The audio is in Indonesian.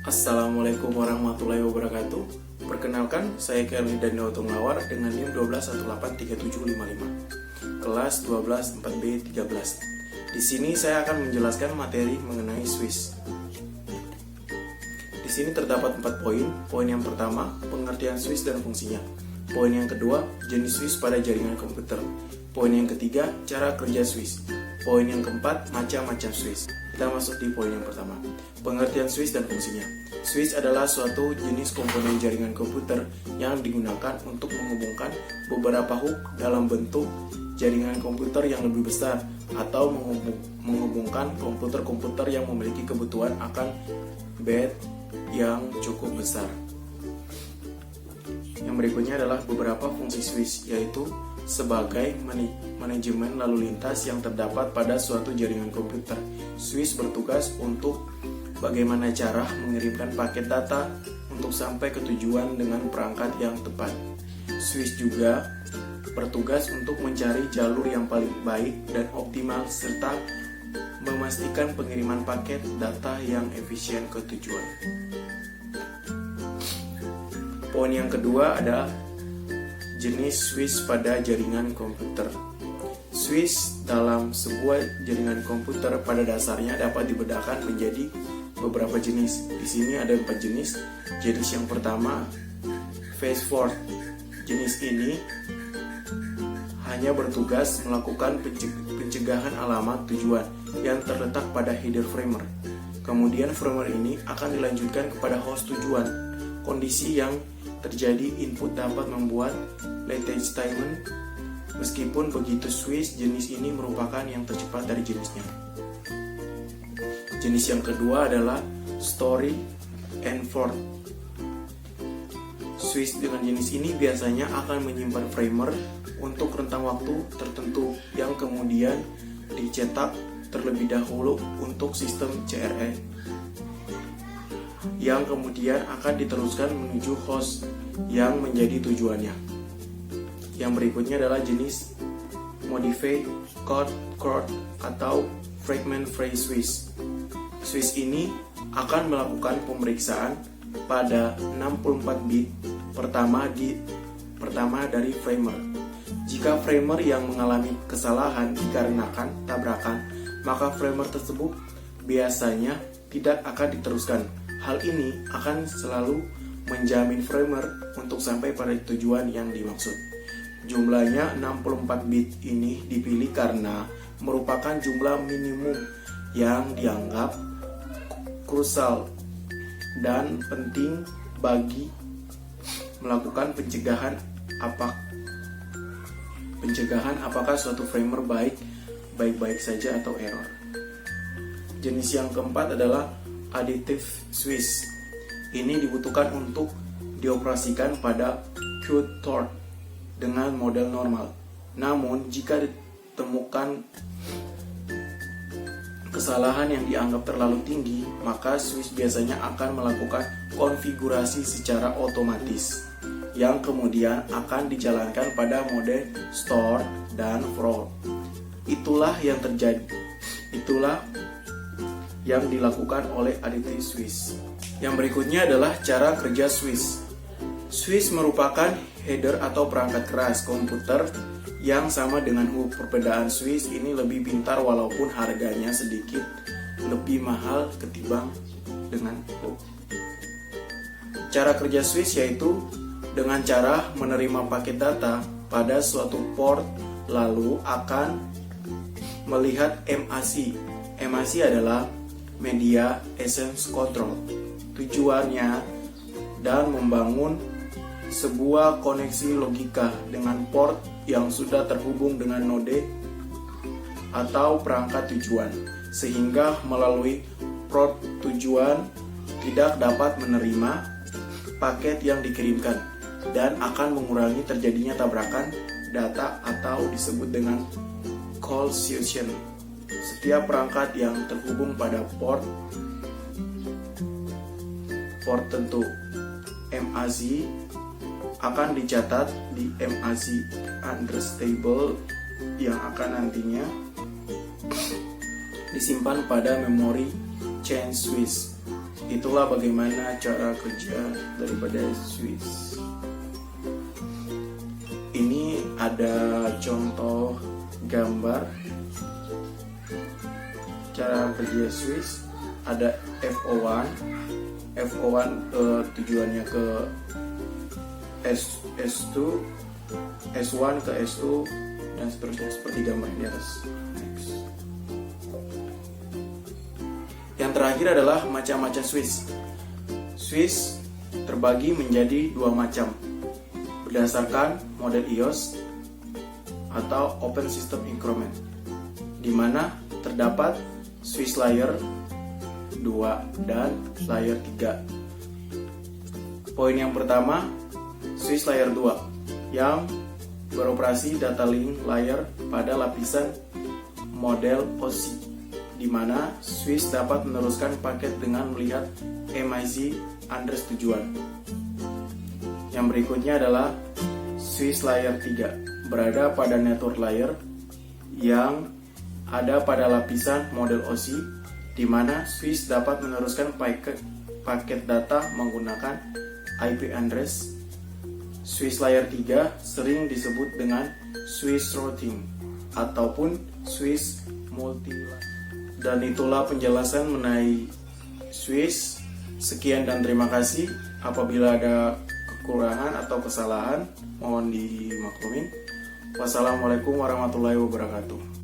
Assalamualaikum warahmatullahi wabarakatuh. Perkenalkan, saya Kerli Daniel Tunglawar dengan NIM 1218375, kelas 12 4B13. Di sini saya akan menjelaskan materi mengenai Swiss. Di sini terdapat 4 poin. Poin yang pertama, pengertian Swiss dan fungsinya. Poin yang kedua, jenis Swiss pada jaringan komputer. Poin yang ketiga, cara kerja Swiss. Poin yang keempat, macam-macam Swiss. Kita masuk di poin yang pertama, pengertian Swiss dan fungsinya. Swiss adalah suatu jenis komponen jaringan komputer yang digunakan untuk menghubungkan beberapa hook dalam bentuk jaringan komputer yang lebih besar atau menghubungkan komputer-komputer yang memiliki kebutuhan akan bandwidth yang cukup besar. Yang berikutnya adalah beberapa fungsi Swiss, yaitu sebagai manajemen lalu lintas yang terdapat pada suatu jaringan komputer. Swiss bertugas untuk bagaimana cara mengirimkan paket data untuk sampai ke tujuan dengan perangkat yang tepat. Swiss juga bertugas untuk mencari jalur yang paling baik dan optimal serta memastikan pengiriman paket data yang efisien ke tujuan. Poin yang kedua adalah jenis Swiss pada jaringan komputer. Swiss dalam sebuah jaringan komputer pada dasarnya dapat dibedakan menjadi beberapa jenis. Di sini ada 4 jenis. Jenis yang pertama, phase forward. Jenis ini hanya bertugas melakukan pencegahan alamat tujuan yang terletak pada header framer. Kemudian framer ini akan dilanjutkan kepada host tujuan. Kondisi yang terjadi input dapat membuat latence time. Meskipun begitu, Swiss jenis ini merupakan yang tercepat dari jenisnya. Jenis yang kedua adalah story and forward. Swiss dengan jenis ini biasanya akan menyimpan framer untuk rentang waktu tertentu yang kemudian dicetak terlebih dahulu untuk sistem CRE yang kemudian akan diteruskan menuju host yang menjadi tujuannya. Yang berikutnya adalah jenis modified code atau fragment phrase Swiss. Swiss ini akan melakukan pemeriksaan pada 64 bit pertama dari framer. Jika framer yang mengalami kesalahan dikarenakan tabrakan, maka framer tersebut biasanya tidak akan diteruskan. Hal ini akan selalu menjamin framer untuk sampai pada tujuan yang dimaksud. Jumlahnya 64 bit ini dipilih karena merupakan jumlah minimum yang dianggap krusial dan penting bagi melakukan pencegahan apakah suatu framer baik-baik saja atau error. Jenis yang keempat adalah additive Swiss. Ini dibutuhkan untuk dioperasikan pada QTOR dengan model normal. Namun, jika ditemukan kesalahan yang dianggap terlalu tinggi, maka Swiss biasanya akan melakukan konfigurasi secara otomatis yang kemudian akan dijalankan pada mode store dan forward. Itulah yang dilakukan oleh additive Swiss. Yang berikutnya adalah cara kerja Swiss. Swiss merupakan header atau perangkat keras komputer yang sama dengan hook. Perbedaan Swiss ini lebih pintar walaupun harganya sedikit lebih mahal ketimbang dengan hook. Cara kerja Swiss yaitu dengan cara menerima paket data pada suatu port lalu akan melihat MAC. MAC adalah Media Access Control. Tujuannya dan membangun sebuah koneksi logika dengan port yang sudah terhubung dengan node atau perangkat tujuan, sehingga melalui port tujuan tidak dapat menerima paket yang dikirimkan dan akan mengurangi terjadinya tabrakan data atau disebut dengan collision. Setiap perangkat yang terhubung pada port tentu MAC akan dicatat di MAC address table yang akan nantinya disimpan pada memori chain Swiss. Itulah bagaimana cara kerja daripada Swiss. Ini ada contoh gambar cara kerja Swiss. Ada FO1. FO1 tujuannya ke S2, S1 ke S2 dan seterusnya, seperti gambar di atas. Next. Yang terakhir adalah macam-macam Swiss. Swiss terbagi menjadi dua macam berdasarkan model EOS atau Open System Increment, di mana terdapat Swiss Layer 2 dan Layer 3. Poin yang pertama, Swiss Layer 2 yang beroperasi data link layer pada lapisan model OSI, di mana Swiss dapat meneruskan paket dengan melihat MIC address tujuan. Yang berikutnya adalah Swiss Layer 3, berada pada network layer yang ada pada lapisan model OSI, di mana Swiss dapat meneruskan paket data menggunakan IP address. Swiss Layer 3 sering disebut dengan Swiss Routing ataupun Swiss Multiline. Dan itulah penjelasan mengenai Swiss. Sekian dan terima kasih. Apabila ada kekurangan atau kesalahan, mohon dimaklumin. Wassalamualaikum warahmatullahi wabarakatuh.